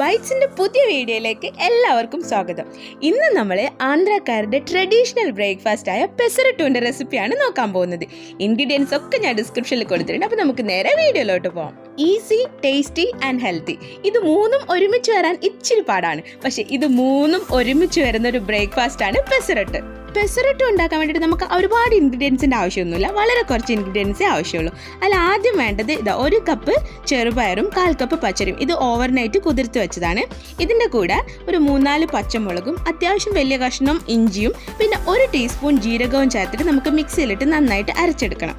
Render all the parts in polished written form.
ബൈറ്റ്സിൻ്റെ പുതിയ വീഡിയോയിലേക്ക് എല്ലാവർക്കും സ്വാഗതം. ഇന്ന് നമ്മൾ ആന്ധ്രാക്കാരുടെ ട്രഡീഷണൽ ബ്രേക്ക്ഫാസ്റ്റായ പെസറട്ടുവിൻ്റെ റെസിപ്പിയാണ് നോക്കാൻ പോകുന്നത്. ഇൻഗ്രീഡിയൻസ് ഒക്കെ ഞാൻ ഡിസ്ക്രിപ്ഷനിൽ കൊടുത്തിട്ടുണ്ട്. അപ്പോൾ നമുക്ക് നേരെ വീഡിയോയിലോട്ട് പോകാം. Easy, tasty and healthy. ഇത് മൂന്നും ഒരുമിച്ച് വരാൻ ഇച്ചിരി പാടാണ്. പക്ഷേ ഇത് മൂന്നും ഒരുമിച്ച് വരുന്ന ഒരു ബ്രേക്ക്ഫാസ്റ്റാണ് പെസറട്ട്. പെസറട്ട് ഉണ്ടാക്കാൻ വേണ്ടിയിട്ട് നമുക്ക് ഒരുപാട് ഇൻഗ്രീഡിയൻസിൻ്റെ ആവശ്യമൊന്നുമില്ല. വളരെ കുറച്ച് ഇൻഗ്രീഡിയൻസേ ആവശ്യമുള്ളൂ. അതിൽ ആദ്യം വേണ്ടത് ഇതാ 1 കപ്പ് ചെറുപയറും 1/4 കപ്പ് പച്ചരിയും. ഇത് ഓവർനൈറ്റ് കുതിർത്ത് വെച്ചതാണ്. ഇതിൻ്റെ കൂടെ ഒരു 3-4 പച്ചമുളകും അത്യാവശ്യം വലിയ കഷ്ണം ഇഞ്ചിയും പിന്നെ 1 ടീസ്പൂൺ ജീരകവും ചേർത്തിട്ട് നമുക്ക് മിക്സിയിലിട്ട് നന്നായിട്ട് അരച്ചെടുക്കണം.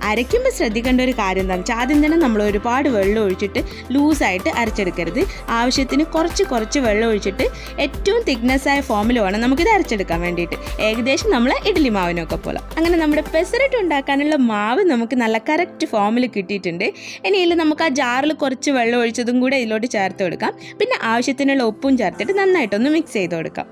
അരയ്ക്കുമ്പോൾ ശ്രദ്ധിക്കേണ്ട ഒരു കാര്യം എന്താണെന്ന് വെച്ചാൽ ആദ്യം തന്നെ നമ്മൾ ഒരുപാട് വെള്ളം ഒഴിച്ചിട്ട് ലൂസായിട്ട് അരച്ചെടുക്കരുത്. ആവശ്യത്തിന് കുറച്ച് വെള്ളം ഒഴിച്ചിട്ട് ഏറ്റവും തിക്നെസ്സായ ഫോമിൽ വേണം നമുക്കിത് അരച്ചെടുക്കാൻ വേണ്ടിയിട്ട്. ഏകദേശം നമ്മൾ ഇഡ്ഡലി മാവിനൊക്കെ പോലെ. അങ്ങനെ നമ്മുടെ പെസറട്ട് ഉണ്ടാക്കാനുള്ള മാവ് നമുക്ക് നല്ല കറക്റ്റ് ഫോമിൽ കിട്ടിയിട്ടുണ്ട്. ഇനി ഇതിൽ നമുക്ക് ആ ജാറിൽ കുറച്ച് വെള്ളം ഒഴിച്ചതും കൂടെ ഇതിലോട്ട് ചേർത്ത് കൊടുക്കാം. പിന്നെ ആവശ്യത്തിനുള്ള ഉപ്പും ചേർത്തിട്ട് നന്നായിട്ടൊന്ന് മിക്സ് ചെയ്ത് കൊടുക്കാം.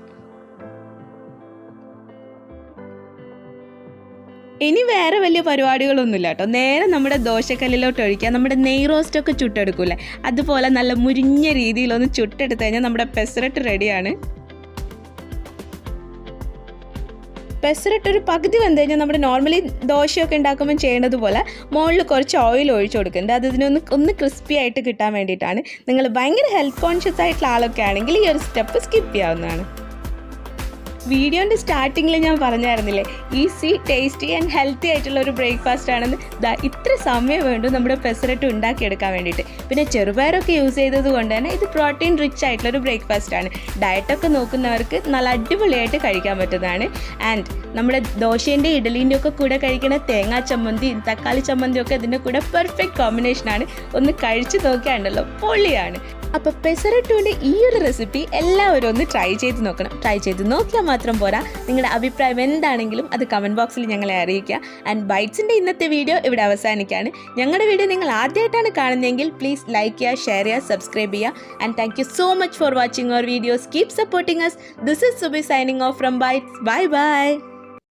ഇനി വേറെ വലിയ പരിപാടികളൊന്നുമില്ല കേട്ടോ. നേരെ നമ്മുടെ ദോശക്കല്ലിലോട്ട് ഒഴിക്കുക. നമ്മുടെ നെയ് റോസ്റ്റൊക്കെ ചുട്ടെടുക്കൂലേ, അതുപോലെ നല്ല മുരിഞ്ഞ രീതിയിലൊന്ന് ചുട്ടെടുത്ത് കഴിഞ്ഞാൽ നമ്മുടെ പെസറട്ട് റെഡിയാണ്. പെസറട്ട് ഒരു പകുതി വന്നു കഴിഞ്ഞാൽ നമ്മുടെ നോർമലി ദോശയൊക്കെ ഉണ്ടാക്കുമ്പോൾ ചെയ്യേണ്ടത് പോലെ മുകളിൽ കുറച്ച് ഓയിൽ ഒഴിച്ചു കൊടുക്കുന്നുണ്ട്. അത് ഇതിനൊന്ന് ക്രിസ്പി ആയിട്ട് കിട്ടാൻ വേണ്ടിയിട്ടാണ്. നിങ്ങൾ ഭയങ്കര ഹെൽത്ത് കോൺഷ്യസ് ആയിട്ടുള്ള ആളൊക്കെ ആണെങ്കിൽ ഈ ഒരു സ്റ്റെപ്പ് സ്കിപ്പ് ചെയ്യാവുന്നതാണ്. വീഡിയോൻ്റെ സ്റ്റാർട്ടിങ്ങിൽ ഞാൻ പറഞ്ഞായിരുന്നില്ലേ, ഈസി, ടേസ്റ്റി ആൻഡ് ഹെൽത്തി ആയിട്ടുള്ള ഒരു ബ്രേക്ക്ഫാസ്റ്റ് ആണെന്ന്. ഇത്ര സമയം വേണ്ടു നമ്മുടെ പെസറട്ട് ഉണ്ടാക്കിയെടുക്കാൻ വേണ്ടിയിട്ട്. പിന്നെ ചെറുപയറൊക്കെ യൂസ് ചെയ്തത് കൊണ്ട് തന്നെ ഇത് പ്രോട്ടീൻ റിച്ച് ആയിട്ടുള്ളൊരു ബ്രേക്ക്ഫാസ്റ്റ് ആണ്. ഡയറ്റൊക്കെ നോക്കുന്നവർക്ക് നല്ല അടിപൊളിയായിട്ട് കഴിക്കാൻ പറ്റുന്നതാണ്. ആൻഡ് നമ്മുടെ ദോശേൻ്റെ ഇഡലീൻ്റെ ഒക്കെ കൂടെ കഴിക്കുന്ന തേങ്ങാ ചമ്മന്തി, തക്കാളി ചമ്മന്തി ഒക്കെ ഇതിൻ്റെ കൂടെ പെർഫെക്റ്റ് കോമ്പിനേഷനാണ്. ഒന്ന് കഴിച്ച് നോക്കിയാണ്ടല്ലോ, പൊളിയാണ്. അപ്പോൾ പെസറട്ടുവിൻ്റെ ഈ ഒരു റെസിപ്പി എല്ലാവരും ഒന്ന് ട്രൈ ചെയ്ത് നോക്കണം. ട്രൈ ചെയ്ത് നോക്കിയാൽ മാത്രം പോരാ, നിങ്ങളുടെ അഭിപ്രായം എന്താണെങ്കിലും അത് കമൻറ്റ് ബോക്സിൽ ഞങ്ങളെ അറിയിക്കുക. ആൻഡ് ബൈറ്റ്സിൻ്റെ ഇന്നത്തെ വീഡിയോ ഇവിടെ അവസാനിക്കുകയാണ്. ഞങ്ങളുടെ വീഡിയോ നിങ്ങൾ ആദ്യമായിട്ടാണ് കാണുന്നതെങ്കിൽ പ്ലീസ് ലൈക്ക് ചെയ്യുക, ഷെയർ ചെയ്യുക, സബ്സ്ക്രൈബ് ചെയ്യുക. And thank you so much for watching our videos. Keep supporting us. This is Subi signing off from Bytz. Bye bye.